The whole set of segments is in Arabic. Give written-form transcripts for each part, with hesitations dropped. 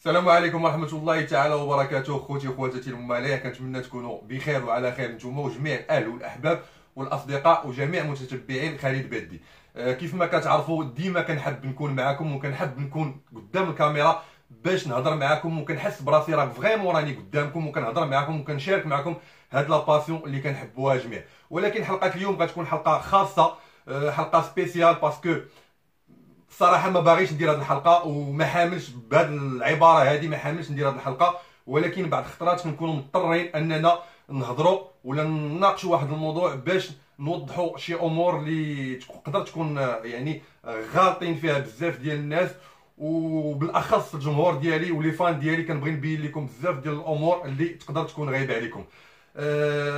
السلام عليكم ورحمة الله تعالى وبركاته. خوتي وخواتاتي الممالية، كنتمنى تكونوا بخير وعلى خير نتوما وجميع الاهل والاحباب والاصدقاء وجميع متتبعين خالد بادي. كيف ما كتعرفوا ديما كنحب نكون معكم وكنحب نكون قدام الكاميرا باش نهضر معكم وكنحس براسي راه فريمون راني قدامكم وكنهضر معكم وكنشارك معكم هاد لا باسيون اللي كنحبوها جميع. ولكن حلقة اليوم غتكون حلقة خاصة، حلقة سبيسيال باسكو صراحه ما باغيش ندير هذه الحلقه وما حاملش بهذه العباره هذه، ما حاملش ندير هذه الحلقه. ولكن بعض الخطرات كنكونوا مضطرين اننا نهضروا ولا نناقشوا واحد الموضوع باش نوضحوا شي امور اللي تقدر تكون يعني غالطين فيها بزاف ديال الناس، وبالاخص الجمهور ديالي ولي فان ديالي كنبغي نبين لكم بزاف ديال الامور اللي تقدر تكون غايبه عليكم.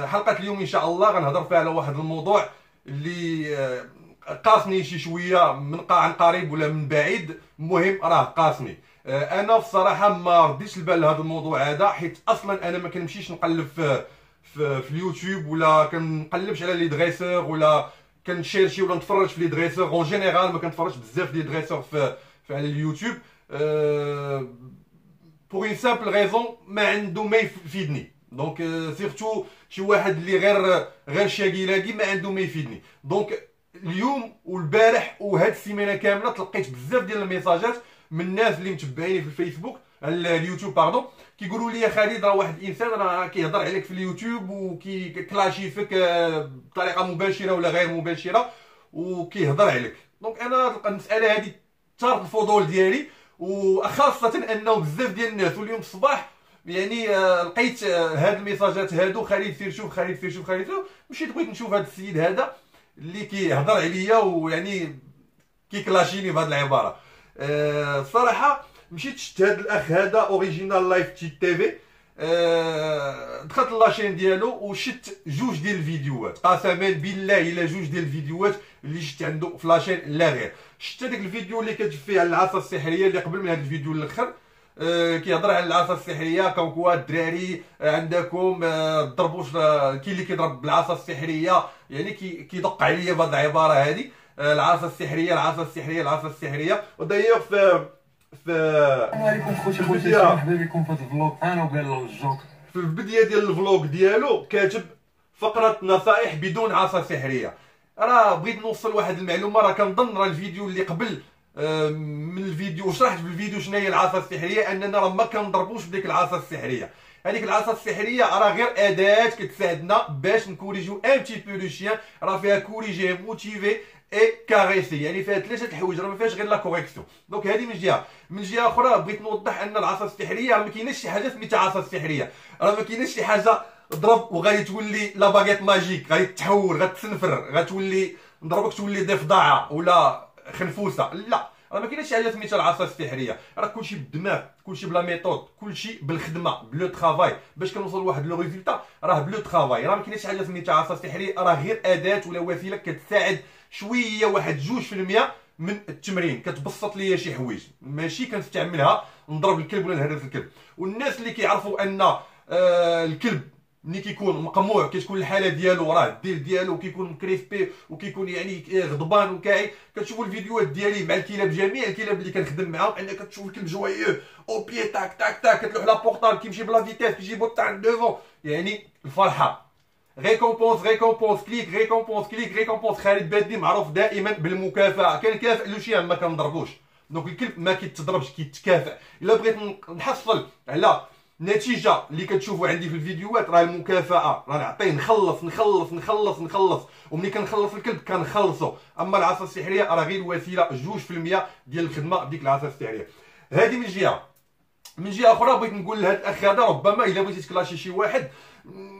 حلقه اليوم ان شاء الله غنهضر فيها على واحد الموضوع اللي قاسني شي شويه من عن قريب ولا من بعيد، المهم راه قاسني. انا الصراحه ما رديتش البال لهذا الموضوع هذا، حيت اصلا انا ما كنمشيش نقلب في اليوتيوب ولا كنقلبش على لي دريسور ولا كنشيرشي ولا نتفرج في لي دريسور اون جينيرال. ما كنتفرجش بزاف لي دريسور في على اليوتيوب بوغ اون سامبل ريزون، ما عنده ما يفيدني. دونك سيرتو شي واحد اللي غير شاقي ما عنده ما يفيدني. دونك اليوم والبارح وهاد السيمانه كامله تلقيت بزاف ديال الميساجات من الناس اللي متبعيني في الفيسبوك اليوتيوب باردون، كيقولوا لي يا خالد راه واحد الانسان راه كيهضر عليك في اليوتيوب وكيكلاشي فيك بطريقه مباشره ولا غير مباشره وكيهضر عليك. دونك انا المساله هذه ثارت الفضول ديالي، وخاصه انه بزاف ديال الناس واليوم الصباح يعني لقيت هاد الميساجات هادو، خالد سير شوف، خالد سير شوف، خالد شوف. مشيت بغيت نشوف هاد السيد هذا اللي كيهضر عليا ويعني كيكلاشيني بهاد العباره. الصراحه مشيت شفت هاد الاخ هذا اوريجينال لايف تي في، دخلت لاشين ديالو وشفت جوج ديال الفيديوهات، قسما بالله الا جوج ديال الفيديوهات اللي شفت عنده في لاشين لا غير. شفت هذاك الفيديو اللي كتشوف فيه على العصا السحريه اللي قبل من هذا الفيديو الاخر، كيهضر على العصا السحريه كونكوا الدراري عندكم ضربوش، كاين اللي كيضرب بالعصا السحريه، يعني كيدق عليا بهذه العباره هذه، العصا السحريه العصا السحريه العصا السحريه. ودايوغ السلام عليكم خوتي مرحبا بكم في هذا الفلوق. انا وقال له الجوك في البدايه ديال الفلوق ديالو كاتب فقره نصائح بدون عصا سحريه. راه بغيت نوصل واحد المعلومه، راه كنظن راه الفيديو اللي قبل من الفيديو وشرحت في الفيديو شنو هي العصا السحريه، اننا راه ما كنضربوش بديك العصا السحريه. هذيك العصا السحريه راه غير اداه كتساعدنا باش نكوريجيو ان تي بو لو شيان، راه فيها كوريجي موتيفي اي كاريسي، يعني فيها ثلاثه الحوايج، راه ما فيهاش غير لا كوريكسيون. دونك هذه من جهه. من جهه اخرى بغيت نوضح ان العصا السحريه راه ما كايناش شي حاجه سميتها عصا السحريه، راه ما كايناش شي حاجه ضرب وغادي تولي لا باغيت ماجيك، غادي تحول غتسنفر غتولي نضربك تولي ضفدعه ولا خنفوسه. لا، راه ما كايناش شي حاجه سميتها العصا السحريه، راه كلشي بالدماغ، كلشي بلا ميثود، كلشي بالخدمه بلو ترافاي باش كنوصل لواحد لو ريزولتا، راه بلو ترافاي. راه ما كايناش شي حاجه سميتها عصا سحريه، راه غير اداه ولا وسيله كتساعد شويه واحد 2% من التمرين، كتبسط ليا شي حوايج، ماشي كنستعملها نضرب الكلب ولا نهرس الكلب. والناس اللي كيعرفوا ان الكلب ملي كيكون مقموع كتكون الحاله ديالو راه الديل ديالو كيكون مكريسبي وكيكون يعني غضبان وكاعي. كتشوفوا الفيديوهات ديالي مع الكلاب، جميع الكلاب اللي كنخدم معاهم، انك كتشوف الكلب جويو او بيي تاك تاك تاك، كتلوح لا بورطال كيمشي بلا فيتيس كيجيبو تاع ديفون، يعني الفرحه. ريكومبونس ريكومبونس كليك ريكومبونس كليك ريكومبونس. خالد بادي معروف دائما بالمكافاه، كنكافئ لو شيان ما كنضربوش. دونك الكلب ما كيتضربش كيتكافئ. الا بغيت نحصل على النتيجه اللي كتشوفوا عندي في الفيديوهات، راه المكافاه راه نعطيه نخلص نخلص نخلص نخلص، وملي كنخلص الكلب كنخلصو. اما العصا السحريه راه غير وسيله 2% ديال الخدمه بديك العصا السحريه. هذه من جهه. من جهه اخرى بغيت نقول لهذا الاخ هذا، ربما الا بغيتي تكلاشي شي واحد،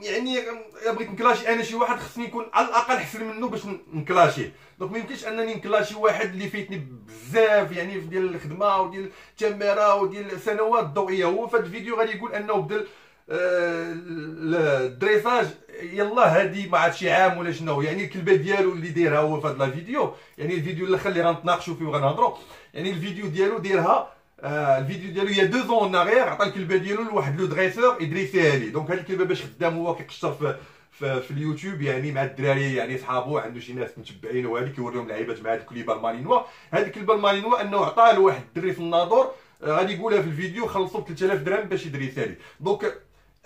يعني الا بغيت نكلاشي انا شي واحد خصني يكون على الاقل احسن منه باش نكلاشيه. دونك ما يمكنش انني نكلاشي واحد اللي فايتني بزاف يعني في ديال الخدمه وديال التماره وديال السنوات الضوئيه. هو في هذا الفيديو غادي يقول انه بدل الدريساج يلا هادي ما عاد شي عام ولا شنو، يعني الكلبه ديالو اللي دايرها هو في هذا الفيديو، يعني الفيديو الاخر اللي غنتناقشوا فيه وغنهضروا، يعني الفيديو ديالو دايرها الفيديو ديالو يا 2 اون نارير، عطى الكلبه ديالو لواحد لو دريسور يدريسيها لي. دونك هاد الكلبه باش خدام هو كيقشر في اليوتيوب يعني مع الدراري، يعني صحابو عنده شي ناس متبعين وهادي كيوريهم لعيبات مع هاد الكليبه المالينوا. هاد الكلبه المالينوا انه عطاه لواحد الدري في الناظور غادي يقولها في الفيديو، خلصوا ب 3000 درهم باش يدريسها لي. دونك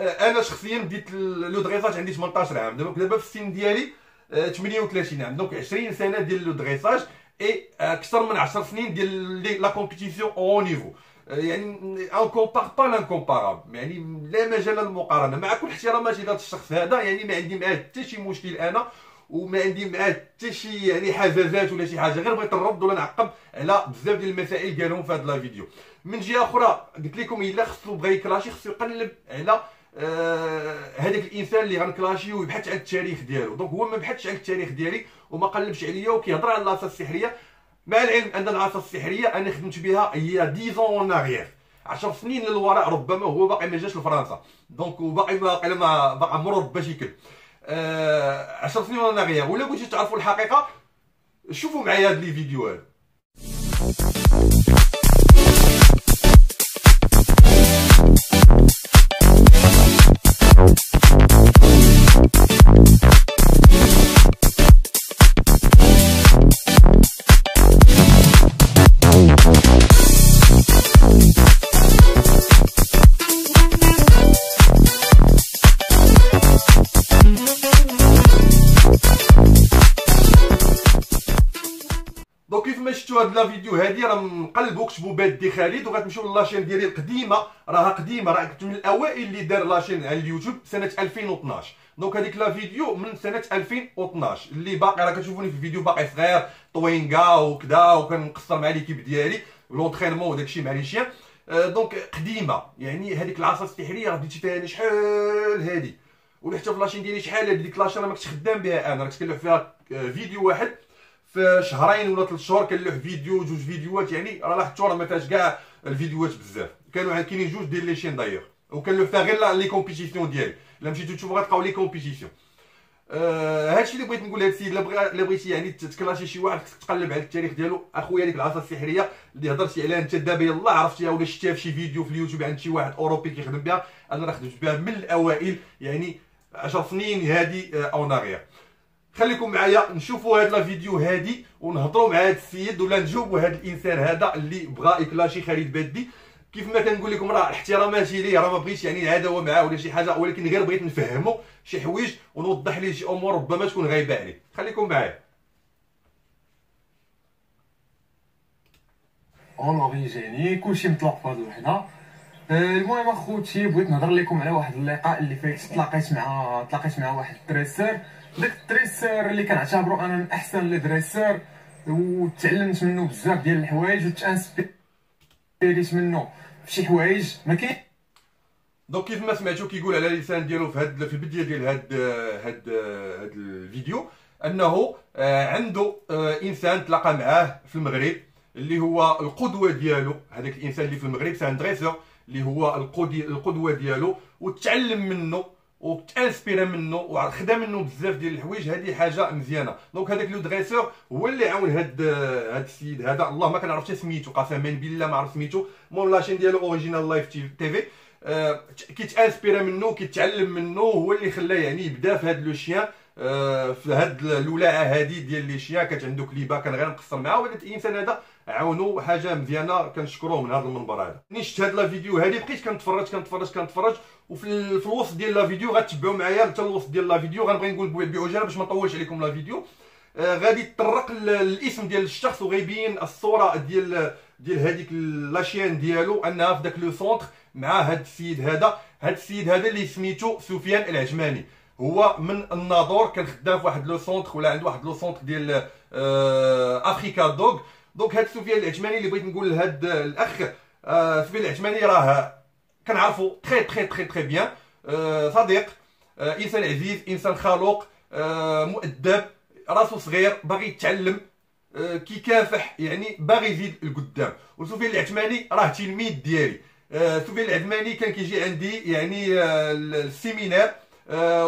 انا شخصيا بديت لو دريساج عندي 18 عام، دابا في السن ديالي 38 عام. دونك 20 سنه ديال لو دريساج اي اكثر من 10 سنين ديال لا كومبيتيسيون اون نيفو. يعني ان كومبار با لانكومبارابل، يعني لا مجال للمقارنه. مع كل احتراماتي لهذا الشخص هذا، يعني ما عندي معاه حتى شي مشكل انا، وما عندي معاه حتى شي يعني حزازات ولا شي حاجه، غير بغيت نرد ولا نعقب على بزاف ديال المسائل قالهم في هذا لا فيديو. من جهه اخرى قلت لكم الا خصو بغى يكلاشي خصو يقلب على هذاك الانسان اللي غنكلاشي ويبحث عن التاريخ ديالو. دونك هو ما بحثش عن التاريخ ديالي وما قلبش عليا وكيهضر على العصا السحريه، مع العلم ان العصا السحريه انا خدمت بها هي 10 اون اغيير، 10 سنين للوراء. ربما هو باقي ما جاش لفرنسا، دونك وباقي باقي مرور باش يكل 10 سنين اون اغيير. ولا بغيتو تعرفوا الحقيقه شوفوا معايا هاد لي فيديوهات. كيف ما شفتوا هاد لا فيديو هادي راه نقلبوا كتبوا بادي خالد وغتمشيو لاشين ديالي القديمه، راها قديمه، راه كنت من الاوائل اللي دار لاشين على اليوتيوب سنه 2012. دونك هذيك لا فيديو من سنه 2012 اللي باقي راه كتشوفوني في الفيديو باقي صغير طوينكا وكذا، وكنقصر مع ليكيب ديالي لونطرينمون وداكشي مع لي شيان. دونك قديمه، يعني هذيك العصا السحريه راه بديتي فيها شحال هادي، ولا حتى في لاشين ديالي شحال هادي. ديك لاشين راه ما كنتش خدام بها انا، راه كنت كنلعب فيها فيديو واحد في شهرين ولا 3 شهور، كنلوح فيديو جوج فيديوهات. يعني راه لاحظتوا راه ما فيهاش كاع الفيديوهات بزاف، كانوا كاينين جوج ديال لي شين دايوغ، وكنلوح فيها غير لي كومبيتيسيون ديالي. الا مشيتو تشوفوا غتلقاو لي كومبيتيسيون. هادشي اللي بغيت نقول لهاد السيد. الا بغيتي يعني تكلاشي شي واحد خصك تقلب على التاريخ ديالو. اخويا ديك العصا السحريه اللي هضرتي عليها انت دابا يلاه عرفتيها ولا شفتيها في شي فيديو في اليوتيوب عند شي واحد اوروبي كيخدم بها، انا راه خدمت بها من الاوائل، يعني 10 سنين هادي اون اغيير. خليكم معايا نشوفوا هاد لا فيديو هادي ونهضروا مع هاد السيد ولا نجاوبوا هاد الانسان هذا اللي بغى يكلاشي خالد بادي. كيف ما كنقول لكم راه احتراماتي ليه، راه ما بغيتش يعني العداوه معاه ولا شي حاجه، ولكن غير بغيت نفهمو شي حوايج ونوضح ليه شي امور ربما تكون غايبه عليه. خليكم معايا. اون اوريجيني كلشي مطلق في هاد الوحده. المهم اخوتي بغيت نهضر لكم على واحد اللقاء اللي فايت تلاقيت مع واحد الدريسور. داك الدريسور اللي كنعتبرو انا من احسن لي دريسور، وتعلمت منه بزاف ديال الحوايج وتانسبيريت منه في شي حوايج ما كاين. دونك كيف ما سمعتو كيقول على اللسان ديالو في البدايه ديال هاد الفيديو انه عنده انسان تلاقى معاه في المغرب اللي هو القدوه ديالو. هذاك الانسان اللي في المغرب سان دريسور اللي هو القدوه ديالو، وتعلم منه وتانسبيرا منه وخدا منه بزاف ديال الحوايج. هذه حاجه مزيانه. دونك هذاك لو دريسور هو اللي عاون هاد السيد هذا، الله ما كنعرف حتى سميتو، قسما بالله ما عرف سميتو. المهم لاشين ديالو اوريجينال لايف تي في كيتانسبيرا منه كيتعلم منه، هو اللي خلاه يعني يبدا في هاد لو شيان، في هاد الولاعه هادي ديال لي شيان. كانت عنده كليبه كان غير مقصر معاه، وهذا الانسان هذا عاونو حاجه مزيانه، كنشكروه من هذا المنبر هذا. ملي شفت هاد لا فيديو هادي بقيت كنتفرج وفي الوسط ديال لا فيديو غتتبعوا معايا حتى الوسط ديال لا فيديو. غنبغي نقول بعجاله باش ما نطولش عليكم لا فيديو. غادي يتطرق للاسم ديال الشخص وغيبين الصوره ديال هذيك لاشين ديالو انها في داك لو سونتر مع هاد السيد هذا اللي سميتو سفيان العجماني. هو من الناظور، كان خدام في واحد لو سونتر ولا عنده واحد لو سونتر ديال افريكا دوغ. دونك هاد سفيان العجماني اللي بغيت نقول لهاد الاخ سفيان العجماني راه كنعرفو تري بيان، صديق، انسان عزيز، انسان خلوق، مؤدب، راسو صغير، باغي يتعلم، كيكافح، يعني باغي يزيد لقدام. وسفيان العثماني راه تلميذ ديالي. سفيان العثماني كان كيجي عندي يعني السيمينار،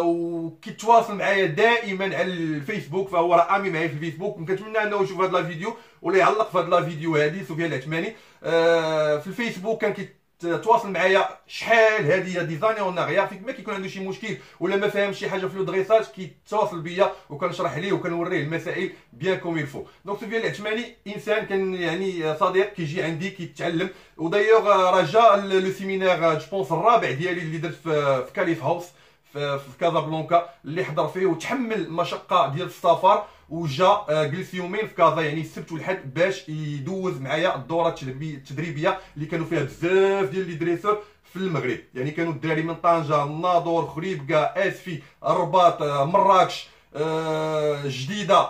وكيتواصل معايا دائما على الفيسبوك، فهو راه امي معايا في الفيسبوك. كنتمنى انه يشوف هاد لا فيديو ولا يعلق في هاد لا فيديو هادي. سفيان العثماني في الفيسبوك كان تواصل معايا شحال هذه دي زاني اون اغيار، فيك ما كيكون عنده شي مشكل ولا ما فاهمش شي حاجه في لو دريساج كيتواصل بيا وكنشرح ليه وكنوريه المسائل بيان كوم يلفو. دونك سفيان العثماني انسان كان يعني صديق كيجي عندي كيتعلم، ودايوغ راه جا لو سيمينار جو بونس الرابع ديالي اللي درت في كاليف هاوس في كازابلانكا اللي حضر فيه وتحمل المشقه ديال السفر وجا جلس يومين في كازا يعني السبت والحد باش يدوز معايا الدوره التدريبيه اللي كانوا فيها بزاف ديال لي دريسور في المغرب. يعني كانوا الدراري من طنجه، الناظور، خريبكا، اسفي، الرباط، مراكش، جديده،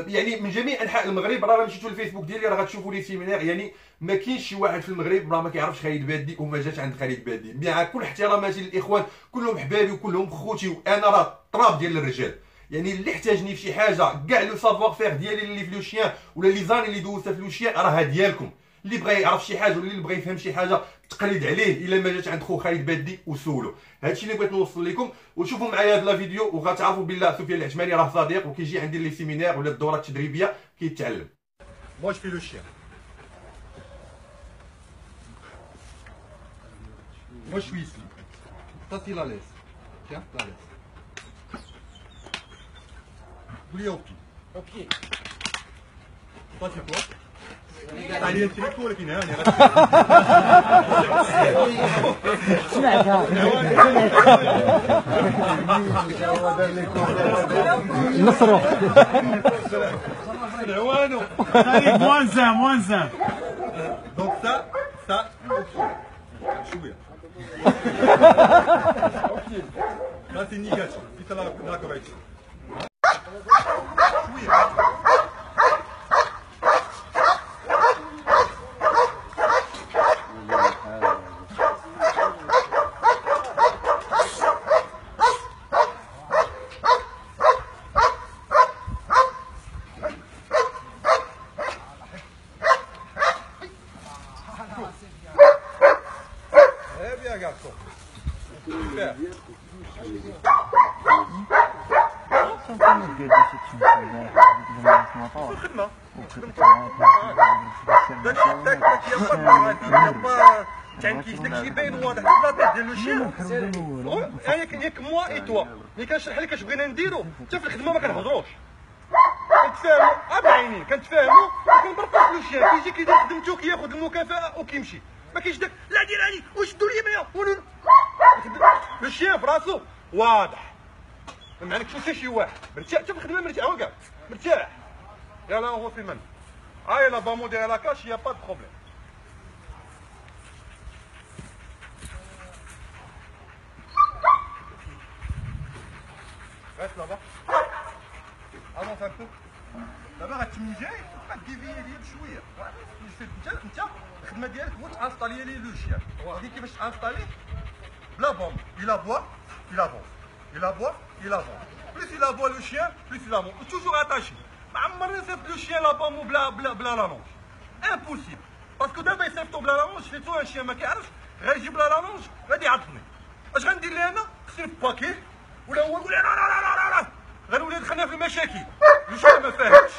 يعني من جميع انحاء المغرب. راه مشيتوا للفيسبوك ديالي راه غتشوفوا لي سيمينار. يعني ما كاينش شي واحد في المغرب راه ما كيعرفش خالد بادي وما جاش عند خالد بادي. مع كل احتراماتي للاخوان كلهم حبابي وكلهم خوتي، وانا راه تراب ديال الرجال. يعني اللي احتاجني في شي حاجه كاع لو سافوار فير ديالي اللي في لو شيان ولا لي زاني اللي دوزتها في لو شيان راها ديالكم. اللي بغى يعرف شي حاجه ولا اللي بغى يفهم شي حاجه تقليد عليه الا ما جاش عند خو خالد بادي وسولو. هادشي اللي بغيت نوصل لكم، وشوفوا معايا هاد لا فيديو وغتعرفوا بالله سفيان العثماني راه صديق وكيجي عندي لي سيمينار ولا الدورات التدريبيه كيتعلم. Moi je fais le chien. Moi je suis ici. Toi tu la laisses. Tiens, la laisse. Oublie au pied. Au pied. Toi c'est quoi? علي التريك ولا كاين هاني نصرو العوانو موان زان دونك سا شويه Ça c'est négatif. Si tu la correction. Eh bien, garçon. Super. خدمة. داكشي باين واضح لا تيت ديال لو شيان. ياك موا اي توا ملي كنشرح لك اش بغينا نديرو حتى في الخدمة ما كنهضروش. كنتفاهموا بعينين كنتفاهموا وكنبرقوا لو شيان كيجي كيدير خدمتو كياخذ المكافأة وكيمشي. ما كاينش داك لا دير هادي وشدوا لي منها لو شيان فراسو واضح. ما عندكش حتى شي واحد مرتاح حتى في الخدمه مرتاح وكاع مرتاح. يلا هو في المن هاي لا بامو ديال لا كاش يا با دو بروبليم. ريست لابا افونس ان بو. دابا غتمي جاي غديفيي ليا بشويه. انت الخدمه ديالك هو تانستالي لي لو شيان. غادي كيفاش تانستاليه بلا بوم. Il aboie, il avance. Il aboie, il avance. Plus il aboie le chien, plus il avance. Toujours attaché. ما عمرني صيفط le chien là-bas بلا لانونج. Impossible. Parce que دابا يصيفطو بلا لانونج فيتو ان شيان ما كيعرفش غيجي بلا لانونج غادي يعطني. اش غندير ليه انا؟ خصني باكي ولا هو يقول لا لا لا لا لا غنولي دخلنا في المشاكل. لو شيان ما فاهمش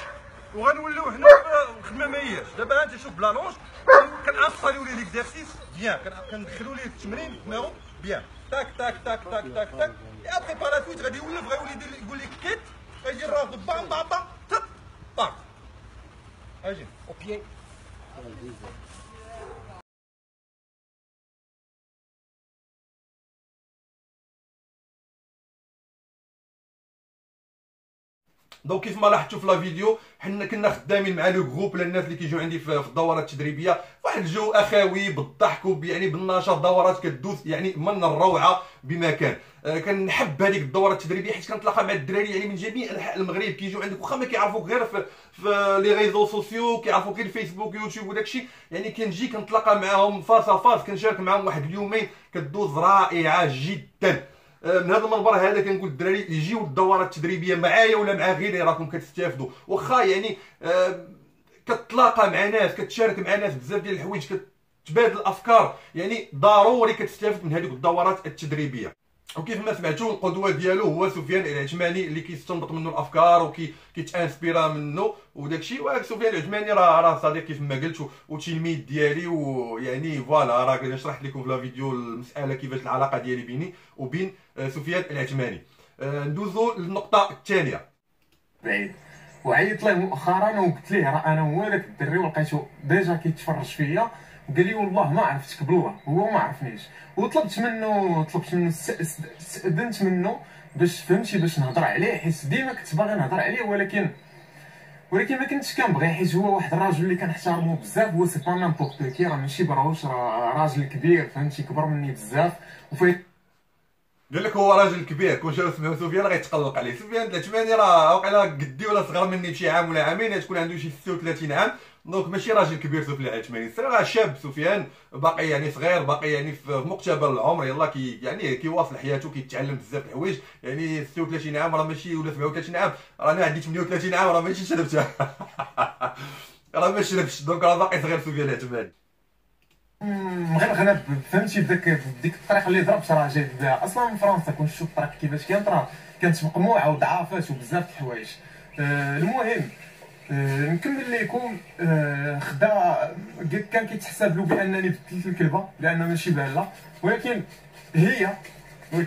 وغنوليو حنا في الخدمه ما هياش. دابا انت شوف بلا لونج كنانستاليو ليه ليكزارسيس بيان كندخلو ليه التمرين دماغو بيان. تاك تاك تاك تاك تاك تاك اي ابخي بار لا سويت غادي يولي يقول لك كيت غيجي رافض بام بام بام تب طاق اجي او بيي. دونك كيف ما لاحظتوا في لا فيديو حنا كنا خدامين مع لو جروب للناس اللي كيجيو عندي في الدورات التدريبيه واحد الجو اخوي بالضحك يعني بالنشاط. دورات كدوز يعني من الروعه بمكان. كنحب هذيك الدورات التدريبيه حيت كنتلاقى مع الدراري يعني من جميع انحاء المغرب كيجيو عندك واخا ما كيعرفوك غير في لي ريزو سوسيو كيعرفوك غير الفيسبوك يوتيوب وداكشي. يعني كنجي كنتلاقى معاهم فاس فاس كنشارك معاهم واحد اليومين كدوز رائعه جدا. من هذا المنبر هذا كنقول الدراري يجيو الدورات التدريبيه معايا ولا مع غيري راكم كتستافدوا. واخا يعني كتلاقى مع ناس كتشارك مع ناس بزاف ديال الحوايج كتبادل الافكار. يعني ضروري كتستافد من هذوك الدورات التدريبيه. وكيف ما سمعتوا القدوه ديالو هو سفيان العثماني اللي كيستنبط منه الافكار وكيتانسبيرا منه وداكشي. سفيان العثماني راه صديق كيف ما قلت وتلميذ ديالي، ويعني فوالا راه شرحت لكم في لا فيديو المساله كيفاش العلاقه ديالي بيني وبين سفيان العثماني. ندوزو للنقطه الثانيه. بعيد وعيط ليه مؤخرا وقلت ليه راه انا هو داك الدري، ولقيتو ديجا كيتفرج فيا وقال لي والله ما عرفتك بالله، هو ما عرفنيش. وطلبت منه استأذنت منه باش فهمتي باش نهضر عليه، حيت ديما كنت باغي نهضر عليه، ولكن ما كنتش كنبغي، حيت هو واحد الراجل اللي كنحتارمو بزاف. هو سي با نامبورط كي، راه ماشي براوش، راه راجل كبير فهمتي، كبر مني بزاف وفيه. قال لك هو راجل كبير، كون جاو سمعوا سفيان غيتقلق عليه. سفيان العثماني راه واقيلا قدي ولا صغر مني بشي عام ولا عامين، تكون عنده شي 36 عام، دونك ماشي راجل كبير سفيان العثماني، راه شاب سفيان، باقي يعني صغير، باقي يعني في مقتبل العمر، يلاه يعني كيواصل حياته، كيتعلم بزاف الحوايج. يعني 36 عام راه ماشي، ولا 37 عام، راه انا عندي 38 عام، راه ماشي شربت راه ما شربتش، دونك راه باقي صغير سفيان العثماني. مغرغنه فهمتي بديك الطريقه اللي ضربت، راه جايب بها اصلا من فرنسا. كنت نشوف الطريق كيفاش كانت، راه كانت مقموعه وضعافات وبزاف د الحوايج. المهم نكمل لكم. خدا كان كيتحسب له بانني بدلت الكلبه لان ماشي باله، ولكن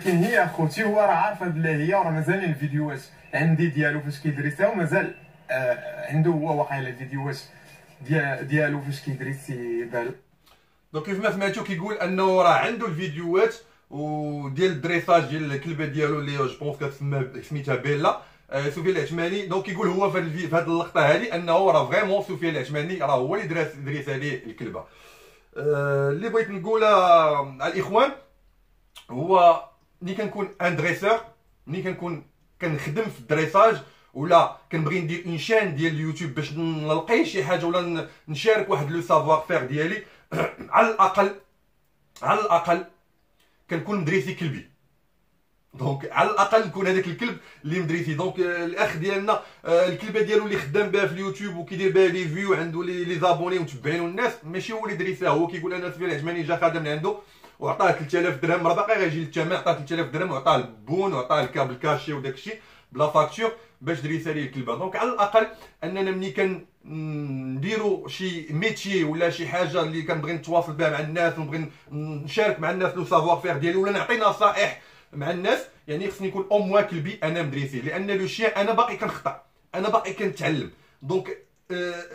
هي اخوتي، هو راه عارفه بلا هي، وراه مازال الفيديوهات عندي ديالو فاش كيدريسها، ومازال عنده هو واقيلا الفيديوهات ديالو فاش كيدريسي بالو. دونك كيف ما سمعتو كيقول انه راه عنده الفيديوهات وديال الدريساج ديال الكلبه ديالو اللي جو بونس كتسمى سميتها بيلا. سفيان العثماني دونك كيقول هو في هذه اللقطه هذه انه راه فريمون سفيان العثماني راه هو اللي دريس عليه الكلبه. اللي بغيت نقولها على الاخوان هو ملي كنكون ان دريسور، ملي كنكون كنخدم في الدريساج، ولا كنبغي ندير اون شان ديال اليوتيوب باش نلقي شي حاجه ولا نشارك واحد لو سافوار فير ديالي، على الاقل كنكون مدريسي كلبي. دونك على الاقل نكون هذاك الكلب اللي مدريسي. دونك الاخ ديالنا الكلبه ديالو اللي خدام بها في اليوتيوب وكيدير بها لي فيو، عنده لي زابوني ومتبعين الناس، ماشي هو اللي دريسها. هو كيقول انا سفيان العثماني جا خادم عنده وعطاه 3000 درهم، راه باقي غيجي للثمن، عطاه 3000 درهم وعطاه البون وعطاه الكابل كاشي وداك الشيء بلا فاكتور باش دريسها ليه الكلبه. دونك على الاقل اننا ملي نديرو شي ميتيي ولا شي حاجه اللي كنبغي نتواصل بها مع الناس ونبغي نشارك مع الناس لو سافوار فير ديالي ولا نعطي نصائح مع الناس، يعني خصني يكون او موا كلبي انا مدريسي، لان لو شيان انا باقي كنخطا، انا باقي كنتعلم. دونك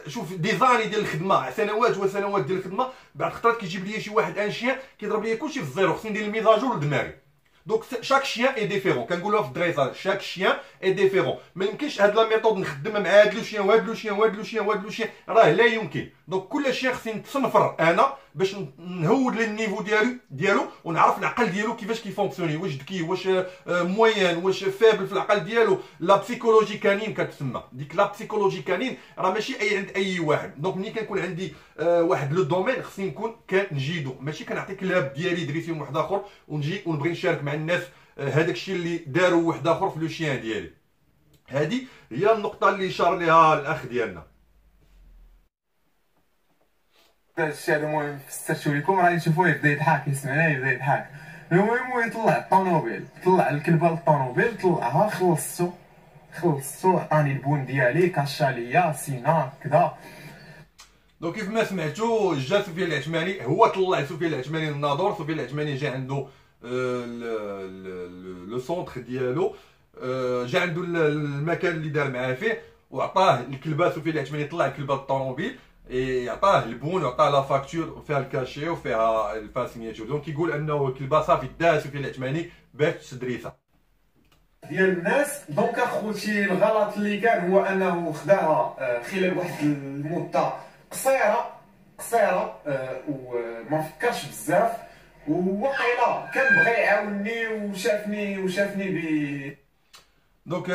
شوف ديزاني ديال الخدمه، سنوات وسنوات ديال الخدمه، بعد خطرات كيجيب لي شي واحد ان شيان كيضرب لي كلشي في الزيرو، خصني ندير الميزاجور لدماغي. دونك شاك شيان اي ديفيرون، كنقولوها في الدريساج شاك شيان اي ديفيرون. ما يمكنش هاد لا ميثود نخدمها مع هاد لو شيان وهاد لو شيان وهاد لو شيان وهاد لو شيان، راه لا يمكن. دونك كل شيء خصني نتصنفر انا باش نهود لي النيفو ديالو ونعرف العقل ديالو كيفاش كيفونكسيوني، واش ذكي، واش موين، واش فابل في العقل ديالو. لا بسيكولوجي كانين كتسمى، ديك لا بسيكولوجي كانين راه ماشي اي عند اي واحد. دونك ملي كنكون عندي واحد لو دومين خصني نكون كنجيدو، ماشي كنعطي كلاب ديالي دريسي واحد اخر ونجي ونبغي نشارك مع الناس هذاك الشيء اللي داروا واحد اخر في لو شيان ديالي. هذه هي النقطه اللي اشار ليها الاخ ديالنا. الشيء هذا المهم فسرتو لكم، راه نشوفوه يبدا يضحك، يسمعنا يبدا يضحك. المهم هو يطلع الطونوبيل، طلع الكلبه للطونوبيل، طلعها خلصتو عطاني البون ديالي، كاشا ليا سينا كذا. دونك كيف ما سمعتو جا سفيان العثماني، هو طلع سفيان العثماني للناظور. سفيان العثماني جا عنده لو سونتر ديالو، جا عنده المكان اللي دار معاه فيه وعطاه الكلبه. سفيان العثماني طلع الكلبه للطوموبيل، يعطاه البون وعطاه لا فاكتور وفيها الكاشي وفيها الفاسينياتور. دونك كيقول انه الكلبه صافي داها سفيان العثماني باش تدريسها ديال الناس. دونك اخوتي الغلط اللي كان هو انه خداها خلال واحد المده قصيره وما فكرش بزاف، وواقيلا كان بغى يعاونني وشافني ب. دونك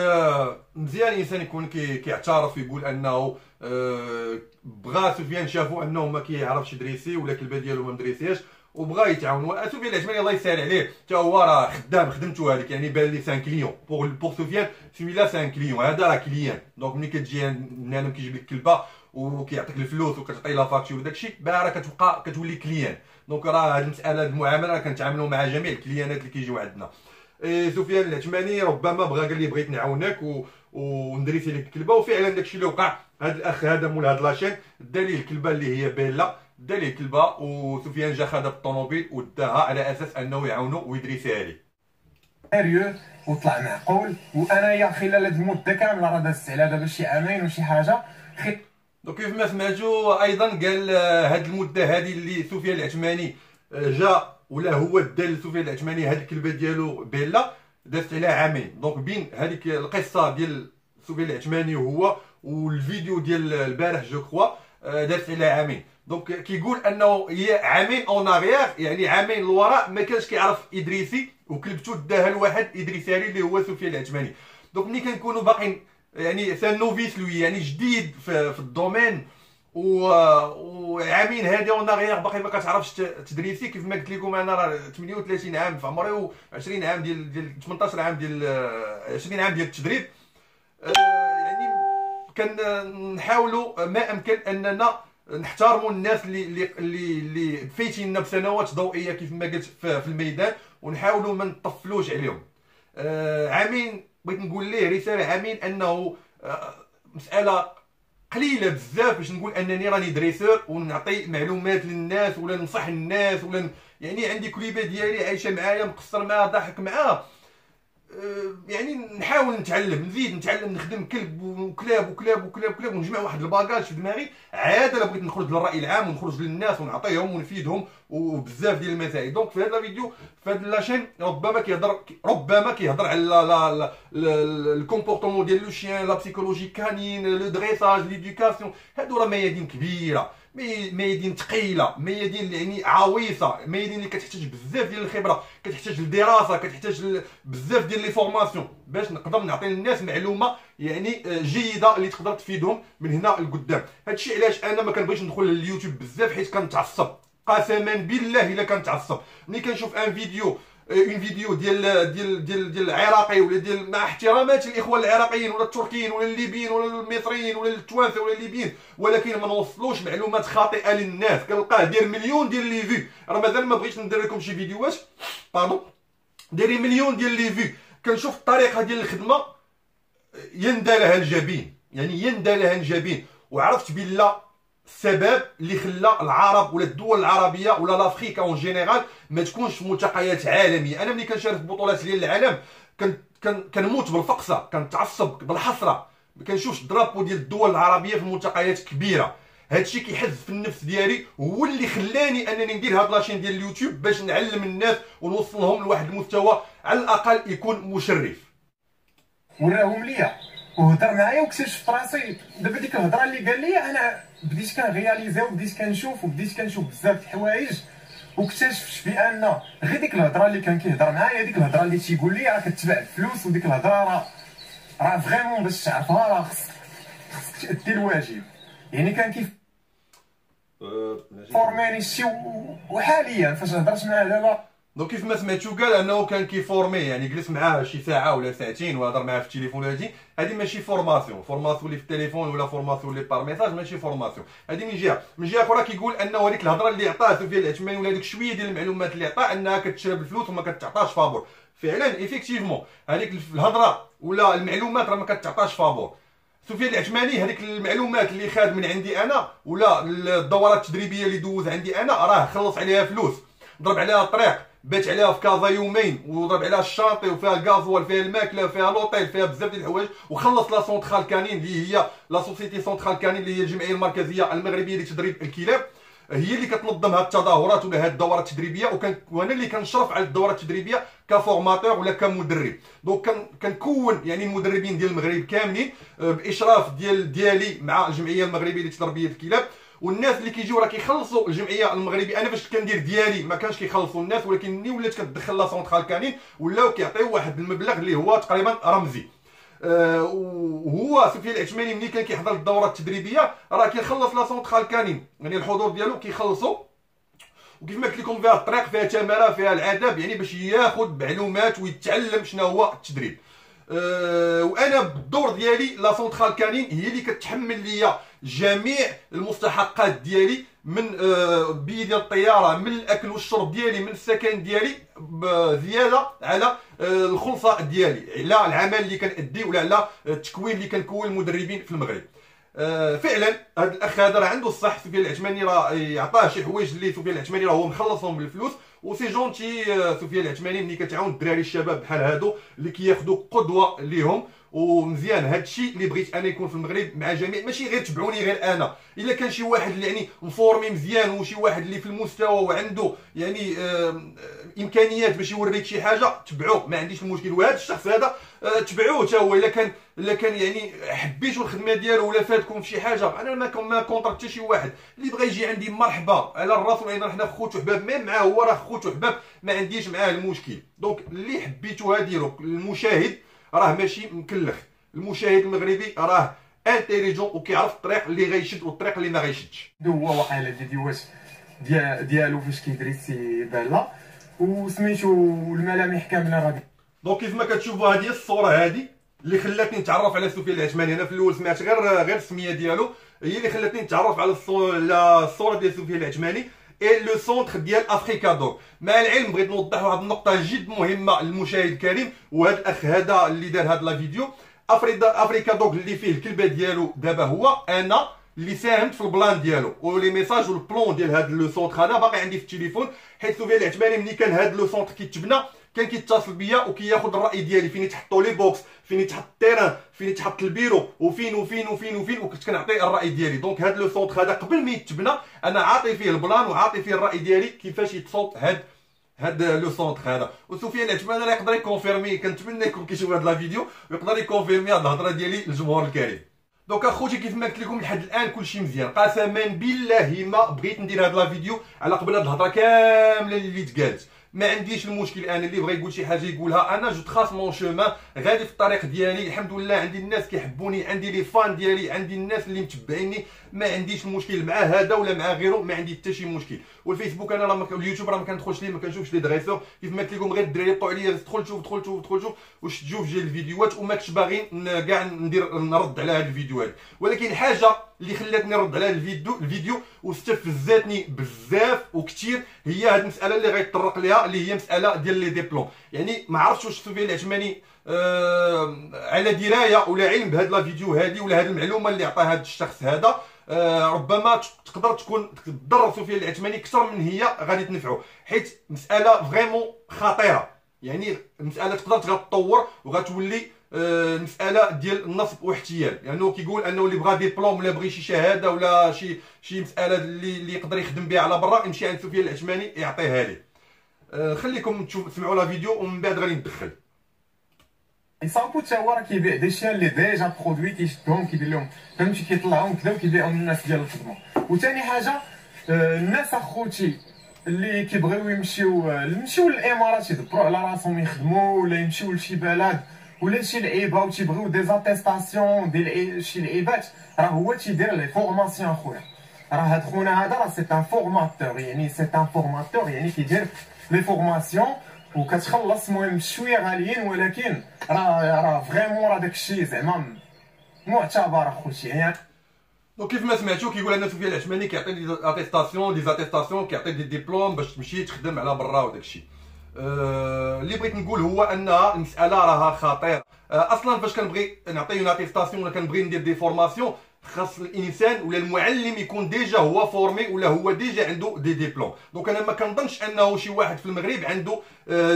مزيان الانسان يكون كيعترف ويقول انه بغى سفيان شافو انه ما كيعرفش يدريسي ولا الكلبه ديالو ما مدريسياش وبغى يتعاون. سفيان العثماني الله يسهل عليه حتى هو راه خدام خدمته هذيك، يعني بان لي سان كليون بور سفيان سميلا سان كليون، هذا راه كليان. دونك ملي كتجي بنادم كيجيب لك كلبه وكيعطيك الفلوس وكتعطي لا فاكتور وداكشي، راه كتبقى كتولي كليان. دونك راه هذه المساله المعامله راه كنتعاملوا مع جميع الكليانات اللي كيجيو عندنا. سفيان العثماني ربما بغى قال لي بغيت نعاونك وندريسي لك الكلبه، وفعلا داكشي اللي وقع. هذا الاخ هذا مول هاد لاشين دا ليه الكلبه اللي هي بيلا، دا ليه الكلبه، وسفيان جا خدها بالطوموبيل وداها على اساس انه يعاونو ويدريسيها ليه. سيريو وطلع معقول. وانايا خلال هاد المده كامله راه دازت على دابا شي عامين وشي حاجه. دونك كيف ما سمعتوا ايضا قال هاد المده هذه اللي سفيان العثماني جا ولا هو دا لسفيان العثماني هاد الكلبه ديالو بيلا دازت على عامين. دونك بين هذيك القصه ديال سفيان العثماني وهو والفيديو ديال البارح جو كخوا دازت على عامين. دونك كيقول انه هي عامين اون اغيير، يعني عامين للوراء ما كانش كيعرف ادريسي وكلبتو داها لواحد ادريساري اللي هو سفيان العثماني. دونك ملي كنكونوا باقيين يعني سان نوفيس لوي، يعني جديد في الدومين، وعامين هادي اون اغيير باقي ما كتعرفش تدريسي. كيف ما قلت لكم انا راه 38 عام في عمري و20 عام ديال 18 عام ديال 20 عام ديال التدريب. يعني كنحاولوا ما امكن اننا نحترموا الناس اللي فايتيننا بسنوات ضوئيه كيف ما قلت في الميدان، ونحاولوا ما نطفلوش عليهم. عامين بغيت نقول ليه رساله، عامين انه مساله قليله بزاف باش نقول انني راني دريسور ونعطي معلومات للناس ولا ننصح الناس ولا يعني عندي كليبه ديالي عايشه معايا، مقصر معاها، ضاحك معاها. يعني نحاول نتعلم، نزيد نتعلم، نخدم كلب وكلاب وكلاب وكلاب وكلاب، ونجمع واحد الباكاج في دماغي عاد الا بغيت نخرج للراي العام ونخرج للناس ونعطيهم ونفيدهم وبزاف ديال المسائل. دونك في هذا الفيديو في هذا لاشين ربما كيهضر على الكومبورتمون ديال لو شيان، لا بسيكولوجي كانين، لو دريساج، ليدوكاسيون. هادو راه ميادين كبيره، ميادين ثقيله، ميادين يعني عويصه، ميادين اللي كتحتاج بزاف ديال الخبره، كتحتاج للدراسه، كتحتاج بزاف ديال لي فورماسيون باش نقدر نعطي للناس معلومه يعني جيده اللي تقدر تفيدهم من هنا لقدام. هادشي علاش انا ما كنبغيش ندخل لليوتيوب بزاف، حيت كنتعصب قسما بالله الا كنتعصب ملي كنشوف ان فيديو اون فيديو ديال عراقي ولا ديال، مع احترامات الاخوه العراقيين ولا التركيين ولا الليبيين ولا المصريين ولا التوانسه ولا الليبيين، ولكن ما نوصلوش معلومات خاطئه للناس. كنلقاه داير مليون ديال لي في، راه مازال ما بغيتش ندير لكم شي فيديوهات باردون، دايرين مليون ديال لي في. كنشوف الطريقه ديال الخدمه يندى لها الجبين، يعني يندى لها الجبين. وعرفت بالله السبب اللي خلى العرب ولا الدول العربيه ولا لافريك اون جينيرال ما تكونش في ملتقيات عالميه. انا ملي كنشارك في بطولات ديال العالم كنموت بالفقصه، كنتعصب بالحسره، ما كنشوفش الدرابو ديال الدول العربيه في الملتقيات كبيره. هادشي كيحز في النفس ديالي، هو اللي خلاني انني ندير هاد لاشين ديال اليوتيوب باش نعلم الناس ونوصلهم لواحد المستوى على الاقل يكون مشرف. وراهم ليا وهضر معايا واكتشفت راسي دابا ديك الهضره اللي قال لي انا بديت كنغياليزي وبديت كنشوف بزاف د الحوايج، واكتشفت بان غير ديك الهضره اللي كان كيهضر معايا، ديك الهضره اللي تيقول لي راه كتباع الفلوس، وديك الهضره راه فريمون باش تعرفها راه خصك تأدي الواجب. يعني كان كيف فورماني شي، وحاليا فاش هضرت معاه دابا دونك كيف ما سمعتو قال انه كان كيفورمي، يعني جلس معاه شي ساعه ولا ساعتين وهضر معاه في التليفون. هادي ماشي فورماسيون اللي في التليفون ولا فورماسيون اللي بار ميساج، ماشي فورماسيون. هادي من جهه اخرى كيقول انه هذيك الهضره اللي عطاه سفيان العثماني ولا هذيك شويه ديال المعلومات اللي عطاه انها كتشرب الفلوس وما كتعطاش فابور. فعلا ايفيكتيفمون هذيك الهضره ولا المعلومات راه ما كتعطاش فابور. سفيان العثماني هذيك المعلومات اللي خاد من عندي انا ولا الدورات التدريبيه اللي دوز عندي انا راه خلص عليها فلوس، ضرب عليها الطريق، بات عليها في كازا يومين، وضرب عليها الشاطئ وفيها الغازوال، فيها الماكله، فيها لوطيل، فيها بزاف ديال الحوايج، وخلص لا سونترال كانين اللي هي لا سوسيتي سونترال كانين اللي هي الجمعيه المركزيه المغربيه لتدريب الكلاب، هي اللي كتنظم هاد التظاهرات ولا هاد الدورات التدريبيه، وانا اللي كنشرف على الدورات التدريبيه كفورماتور ولا كمدرب. دونك كنكون يعني المدربين ديال المغرب كاملين باشراف ديالي مع الجمعيه المغربيه لتربيه الكلاب، والناس اللي كيجيو راه كيخلصوا الجمعيه المغربيه. انا فاش كندير ديالي ما كانش كيخلصوا الناس، ولكن ملي ولات كتدخل لا سونترال كانين ولاو كيعطيو واحد المبلغ اللي هو تقريبا رمزي. وهو سفيان العثماني ملي كان كيحضر الدورات التدريبيه راه كيخلص لا سونترال كانين، يعني الحضور ديالو كيخلصوا، وكيف ما قلت لكم فيها الطريق، فيها تماره، فيها العذاب، يعني باش ياخذ معلومات ويتعلم شنو هو التدريب. وانا بالدور ديالي لا سونترال كانين هي اللي كتحمل ليا جميع المستحقات ديالي من بي ديال الطياره، من الاكل والشرب ديالي، من السكن ديالي، زياده على الخلصه ديالي، على العمل اللي كنأدي ولا على التكوين اللي كنكون المدربين في المغرب. فعلا هذا الاخ هذا راه عنده الصح. سفيان العثماني راه عطاه شي حوايج اللي سفيان العثماني راه هو مخلصهم بالفلوس، وسي جونتي سفيان العثماني ملي كتعاون الدراري الشباب بحال هادو اللي كياخذوا قدوه ليهم. ومزيان هادشي اللي بغيت انا يكون في المغرب مع جميع، ماشي غير تبعوني غير انا، الا كان شي واحد اللي يعني مفورمي مزيان وشي واحد اللي في المستوى وعنده يعني امكانيات باش يوريك شي حاجه تبعوه، ما عنديش المشكل. وهذا الشخص هذا تبعوه حتى هو، الا كان يعني حبيتوا الخدمه ديالو ولا فاتكم في شي حاجه. انا ما كونتر حتى شي واحد اللي بغى يجي عندي مرحبا على الراس والعين، حنا خوت وحباب، ميم معاه هو راه خوت وحباب، ما عنديش معاه المشكل. دونك اللي حبيتوها ديروا. المشاهد راه ماشي مكلخ، المشاهد المغربي راه انتيليجون وكيعرف الطريق اللي غيشد والطريق اللي ما غيشدش. هو واقيلا الفيديوهات ديالو فاش كيدريسي بالا وسميتو الملامح كامله غادي. دونك كيف ما كتشوفوا هذه الصوره هذه اللي خلاتني نتعرف على سفيان العثماني. انا في الاول سمعت غير السميه ديالو، هي اللي خلاتني نتعرف على الصوره ديال سفيان العثماني اي لو سونتر ديال افريكا دوغ. مع العلم بغيت نوضح واحد النقطه جد مهمه للمشاهد الكريم، وهذا الاخ هذا اللي دار هذا لا فيديو افريكا دوغ اللي فيه الكلبه ديالو دابا هو انا اللي ساهمت في البلان ديالو ولي ميساج والبلون ديال هذا لو سونتر هذا باقي عندي في التليفون. حيت سفيان العثماني ملي كان هذا لو سونتر كيتبنى كان كيتصل بيا وكياخذ الراي ديالي، فين يتحطوا لي بوكس، فين يتحط التيران، فين يتحط البيرو، وفين وكنت كنعطي الراي ديالي. دونك هذا لو سونتر هذا قبل ما يتبنى انا عاطي فيه البلان وعاطي فيه الراي ديالي كيفاش يتصوت هذا لو سونتر هذا. وسفيان العثماني راه يقدر يكونفيرمي، كنتمنى يكون كيشوف هذا لا فيديو ويقدر يكونفيرمي هذه الهضره ديالي للجمهور الكريم. دونك اخوتي كيف ما قلت لكم لحد الان كلشي مزيان، قسما بالله ما بغيت ندير هذا لا فيديو على قبل هذه الهضره كامله اللي تقالت. ما عنديش المشكل، انا اللي بغى يقول شي حاجه يقولها، انا جو تخاص مون شومان غادي في الطريق ديالي. الحمد لله عندي الناس كيحبوني، عندي لي فان ديالي، عندي الناس اللي متبعيني، ما عنديش المشكل مع هذا ولا مع غيره، ما عندي حتى شي مشكل. والفيسبوك انا راه اليوتيوب راه ما كندخلش ليه، ما كنشوفش لي دغيسور. كيف ما قلت لكم غير الدراري يطلعوا عليا دخل شوف واش تشوف ديال الفيديوهات، وما كنتش باغي كاع نرد على هذه الفيديوهات. ولكن الحاجه اللي خلاتني نرد على الفيديو واستفزاتني بزاف وكثير هي هذه المساله اللي غيتطرق ليها، اللي هي مساله ديال لي ديبلوم. يعني ما عرفتش واش سفيان العثماني على درايه ولا علم بهذا لا فيديو هذه ولا هذه المعلومه اللي عطاها هذا الشخص هذا. ربما تقدر تكون تضر سفيان العثماني اكثر من هي غادي تنفعو، حيت مساله فريمون خطيره. يعني المساله تقدر تطور وغتولي المساله ديال النصب واحتيال، لانه يعني كيقول انه اللي بغى ديبلوم ولا بغى شي شهاده ولا شي مساله اللي يقدر يخدم بها على برا يمشي عند سفيان العثماني يعطيها ليه. خليكم تسمعوا لا فيديو ومن بعد غادي ندخل. يصاوبو تا هو راه كيبيع دي شيان اللي ديجا برودوي كيشدهم كيدير لهم فهمتي كيطلعهم كذا وكيبيعهم للناس ديال الخدمه. وثاني حاجه الناس اخوتي اللي كيبغيو يمشيو للامارات يدبروا على راسهم يخدموا ولا يمشيو لشي بلد ولا شي لعيبه وتيبغيو دي زاتيستاسيون ديال شي لعيبات، راه هو تيدير لي فورماسيون اخويا. راه هاد خونا هذا راه سي ان فورماتور، يعني سي ان فورماتور يعني كيدير لي فورماسيون وكتخلص. المهم شويه غاليين ولكن راه فريمون راه داكشي زعما معتبر اخوتي. يعني دونك كيف ما سمعتوا كيقول ان سفيان العثماني كيعطي دي زاتيستاسيون كيعطي دي ديبلوم باش تمشي تخدم على برا وداكشي. اللي بغيت نقول هو ان المساله راها خطيره. اصلا فاش كنبغي نعطي اون اتيستاسيون ولا كنبغي ندير دي فورماسيون خاص الانسان ولا المعلم يكون ديجا هو فورمي ولا هو ديجا عنده دي ديبلوم. دونك انا ما كنظنش انه شي واحد في المغرب عنده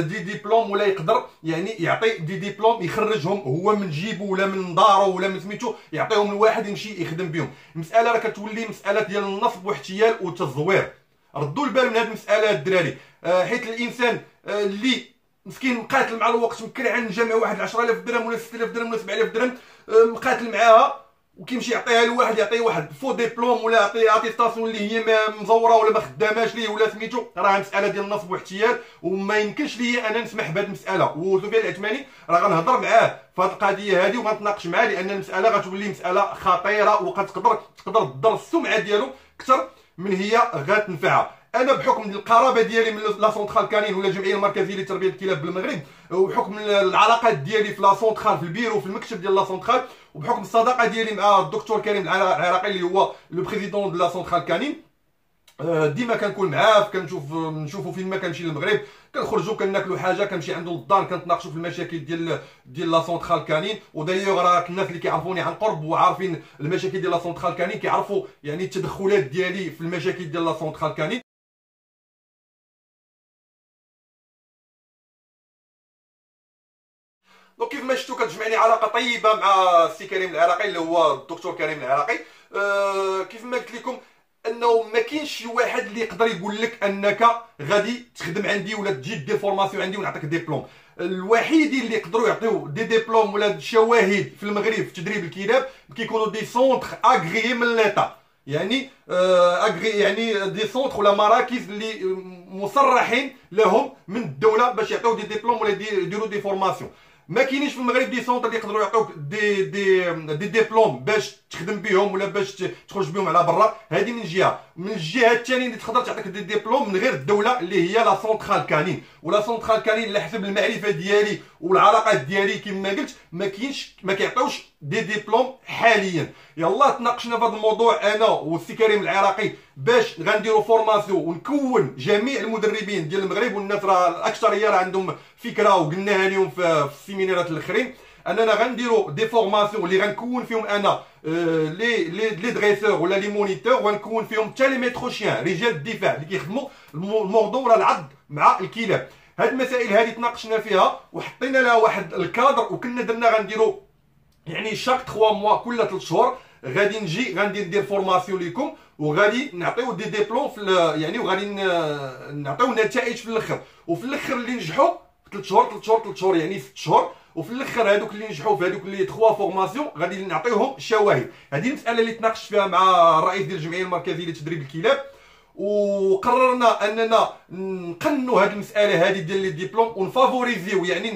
دي ديبلوم ولا يقدر يعني يعطي دي ديبلوم يخرجهم هو من جيبه ولا من دارو ولا من سميتو يعطيهم لواحد يمشي يخدم بهم. المساله راه كتولي مساله ديال النصب واحتيال والتزوير. ردوا البال من هذه المساله الدراري، حيت الانسان اللي مسكين مقاتل مع الوقت مكرعن جامع واحد 10000 درهم ولا 6000 درهم ولا 7000 درهم مقاتل معاها وكيمشي يعطيها لواحد يعطيه واحد فو ديبلوم ولا يعطيه اتيستاسيون اللي هي ما مزوره ولا ما خداماش ليه ولا سميتو، راه مساله ديال النصب واحتيال وما يمكنش ليا انا نسمح بهذه المساله. وسفيان العثماني راه غنهضر معاه في هذه القضيه هذه وغنتناقش معاه لان المساله غتولي مساله خطيره وغتقدر تضر السمعه ديالو اكثر من هي غتنفعها. انا بحكم القرابه ديالي من لا سونترال كانين ولا الجمعيه المركزيه لتربيه الكلاب بالمغرب وبحكم العلاقات ديالي في لا سونترال في البيرو في المكتب ديال لا سونترال وبحكم الصداقه ديالي مع الدكتور كريم العراقي اللي هو لو بريزيدون دو لا سونترال كانين، ديما كنكون معاه، نشوفو فين ما كنمشي للمغرب، كنخرجوا كناكلوا حاجه، كنمشي عنده للدار، كنتناقشوا في المشاكل ديال لا سونترال كانين. ودايوغ راه الناس اللي كيعرفوني عن قرب وعارفين المشاكل ديال لا سونترال كانين كيعرفوا يعني التدخلات ديالي في المشاكل ديال لا سونترال كانين. دونك كيف ما شفتوا كتجمعني علاقه طيبه مع السي كريم العراقي اللي هو الدكتور كريم العراقي. كيف ما قلت لكم انه ما كاينش شي واحد اللي يقدر يقول لك انك غادي تخدم عندي ولا تجي دير فورماسيون عندي ونعطيك ديبلوم. الوحيدين اللي يقدروا يعطيو دي ديبلوم ولا شواهد في المغرب في تدريب الكلاب كيكونوا دي سونتر اغريي من ليطا، يعني يعني دي سونتر ولا مراكز اللي مصرحين لهم من الدوله باش يعطيو دي ديبلوم ولا يديروا دي فورماسيون. ما كاينينش في المغرب دي سونتر اللي يقدروا يعطيوك دي ديبلوم باش تخدم بهم ولا باش تخرج بهم على برا. هذه من جهه. من الجهه الثانيه اللي تقدر تعطيك دي ديبلوم من غير الدوله اللي هي لا سونترال كانين. ولا سونترال كانين على حسب المعرفه ديالي والعلاقات ديالي كما قلت ما كيعطيوش دي ديبلوم حاليا. يلا تناقشنا في هذا الموضوع انا والسي كريم العراقي باش غنديروا فورماسيون ونكون جميع المدربين ديال المغرب، والناس راه الاكثريه راه عندهم فكره وقلناها اليوم في السيمينارات الاخرين اننا غنديروا دي فورماسيون اللي غنكون فيهم انا لي دريسور ولا لي مونيتور، وغنكون فيهم حتى لي ميتروشيان رجال الدفاع اللي كيخدموا الموضوع ولا العض مع الكلاب. هاد المسائل هذه تناقشنا فيها وحطينا لها واحد الكادر، وكنا درنا غنديروا يعني شاك 3 موا كل 3 شهور غادي نجي ندير فورماسيون ليكم، وغادي نعطيو دي ديبلوم يعني وغادي نعطيو نتائج في الاخر. وفي الاخر اللي نجحوا 3 شهور يعني 6 شهور، وفي الاخر هذوك اللي نجحوا في هذوك اللي 3 فورماسيون غادي نعطيوهم شواهد. هذه المساله اللي تناقشت فيها مع الرئيس ديال الجمعيه المركزيه لتدريب الكلاب، وقررنا اننا نقنوا هذه المساله هذه ديال لي ديبلوم ونفافوريزيو، يعني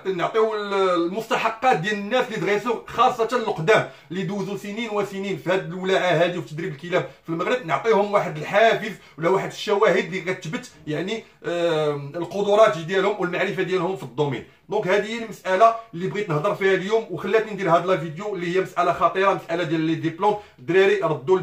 نعطيو المستحقات ديال الناس اللي دريسو خاصه القدام اللي دوزوا سنين وسنين في هذه الولاعه هذه وفي تدريب الكلاب في المغرب، نعطيهم واحد الحافز ولا واحد الشواهد اللي غتثبت يعني القدرات ديالهم والمعرفه ديالهم في الدومين. دونك هذه هي المساله اللي بغيت نهضر فيها اليوم وخلاتني ندير هذا الفيديو اللي هي مساله خطيره، مساله ديال لي ديبلوم. الدراري ردوا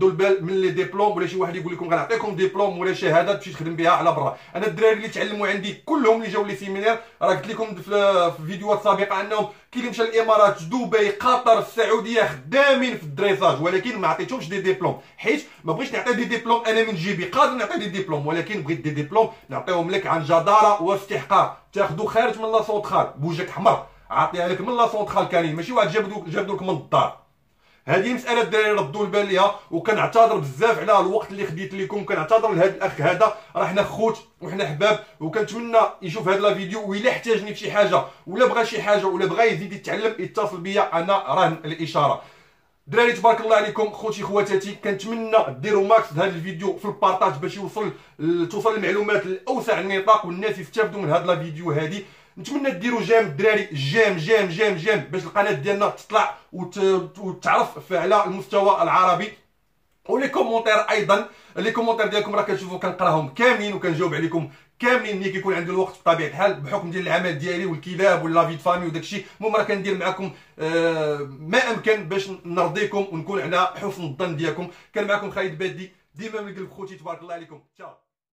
البال من لي ديبلوم، ولا شي واحد يقول لكم غنعطيكم ديبلوم ولا شهاده تمشي تخدم بها على برا. انا الدراري اللي تعلموا عندي كلهم اللي جاوا لي سيمينار، راه قلت لكم في فيديوهات سابقه انهم كي اللي مشى الامارات دبي قطر السعوديه خدامين في الدريساج، ولكن ما عطيتهمش دي ديبلوم حيت ما بغيتش نعطي دي ديبلوم انا من جيبي. قادر نعطي دي ديبلوم ولكن بغيت دي ديبلوم نعطيهم لك عن جداره واستحقاق، تاخذوا خارج من لا سونترال بوجهك حمر عاطيها لك من لا سونترال كانين، ماشي واحد جابدو لك من الدار. هذه مساله الدراري ردوا البال ليها، وكنعتذر بزاف على الوقت اللي خديت لكم، كنعتذر لهذا الاخ هذا، راه حنا خوت وحنا احباب، وكنتمنى يشوف هذا الفيديو وإلا احتاجني في شي حاجه ولا بغى شي حاجه ولا بغى يزيد يتعلم يتصل بيا، انا راهن الاشاره. دراري تبارك الله عليكم خوتي خواتاتي، كنتمنى ديروا ماكس هذا الفيديو في البارطاج باش توصل المعلومات لاوسع النطاق والناس يستافدوا من هذا الفيديو هذه. نتمنى ديروا جيم الدراري، جيم باش القناه ديالنا تطلع وتعرف على المستوى العربي. ولي كومونتير ايضا، لي كومونتير ديالكم راه كنشوفوا كنقراهم كاملين وكنجاوب عليكم كاملين ملي كيكون عندي الوقت بطبيعه الحال بحكم ديال العمل ديالي والكلاب ولا في فامي وداكشي. المهم راه كندير معكم ما امكن باش نرضيكم ونكون على حسن الظن ديالكم. كان معكم خالد بادي، ديما من قلب خوتي، تبارك الله عليكم. تشاو.